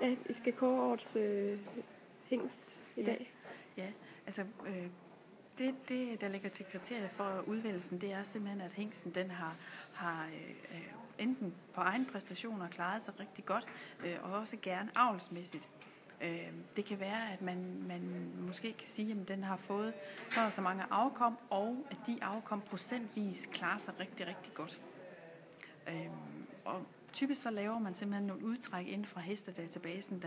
Ja, I skal kåre årets hingst i dag. Ja, altså det, der ligger til kriteriet for udvælgelsen, det er simpelthen, at hingsten den har enten på egen præstationer klaret sig rigtig godt, og også gerne avlsmæssigt. Det kan være, at man måske kan sige, at den har fået så mange afkom, og at de afkom procentvis klarer sig rigtig, rigtig godt. Og typisk så laver man simpelthen nogle udtræk inden fra hestedatabasen,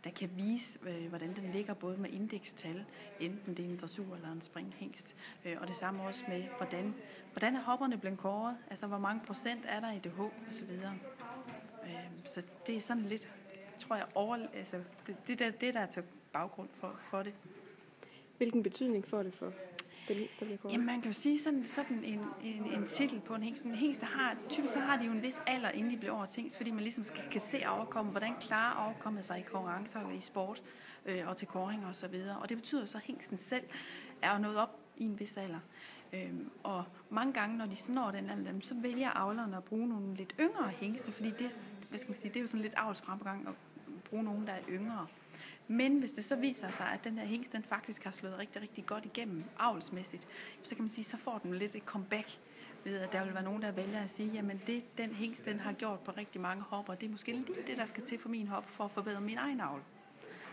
der kan vise, hvordan den ligger både med indekstal, enten det er en dressur eller en springhingst. Og det samme også med, hvordan er hopperne blevet kåret, altså hvor mange procent er der i DH osv. Så det er sådan lidt, tror jeg, det der er til baggrund for det. Hvilken betydning får det for den hingst, der bliver kåret? Jamen, man kan jo sige sådan en titel på en hingst. En hingst, typisk så har de jo en vis alder, inden de bliver over hingst, fordi man ligesom kan se afkommet, hvordan klarer afkommet sig i konkurrencer og i sport og til kåringer osv. Og det betyder så, at hingsten selv er nået op i en vis alder. Og mange gange, når de når den alder, så vælger avlerne at bruge nogle lidt yngre hingste, fordi det, det er jo sådan lidt avlsfremgang at bruge nogen, der er yngre. Men hvis det så viser sig, at den her hingst, den faktisk har slået rigtig, rigtig godt igennem avlsmæssigt, så kan man sige, så får den lidt et comeback ved, at der vil være nogen, der vælger at sige, jamen den hingst, den har gjort på rigtig mange hopper, det er måske lige det, der skal til for min hop, for at forbedre min egen avl.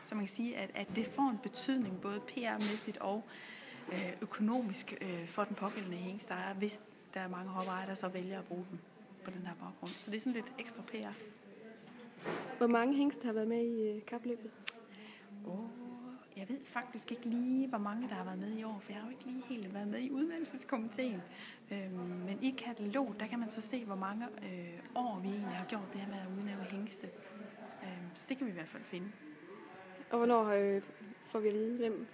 Så man kan sige, at det får en betydning, både PR-mæssigt og økonomisk for den pågældende hingst, der er, hvis der er mange hopper, der så vælger at bruge dem på den her baggrund. Så det er sådan lidt ekstra PR. Hvor mange hingste har været med i kapløbet? Jeg ved faktisk ikke lige, hvor mange der har været med i år, for jeg har jo ikke lige helt været med i udvalgelseskomiteen. Men i katalog, der kan man så se, hvor mange år vi egentlig har gjort det her med at udnævne hingste. Så det kan vi i hvert fald finde. Og hvornår får vi at vide, hvem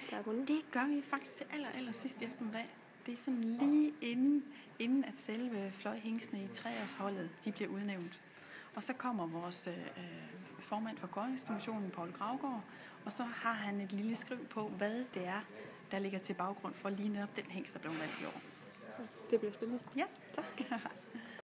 der er vundet? Det gør vi faktisk til aller sidst eftermiddag. Det er sådan lige inden at selve fløjhingstene i treårsholdet, de bliver udnævnt. Og så kommer vores formand for kåringskommissionen, Poul Gravgaard, og så har han et lille skriv på, hvad det er, der ligger til baggrund for lige netop den hingst, der blev valgt i år. Det bliver spændende. Ja, tak.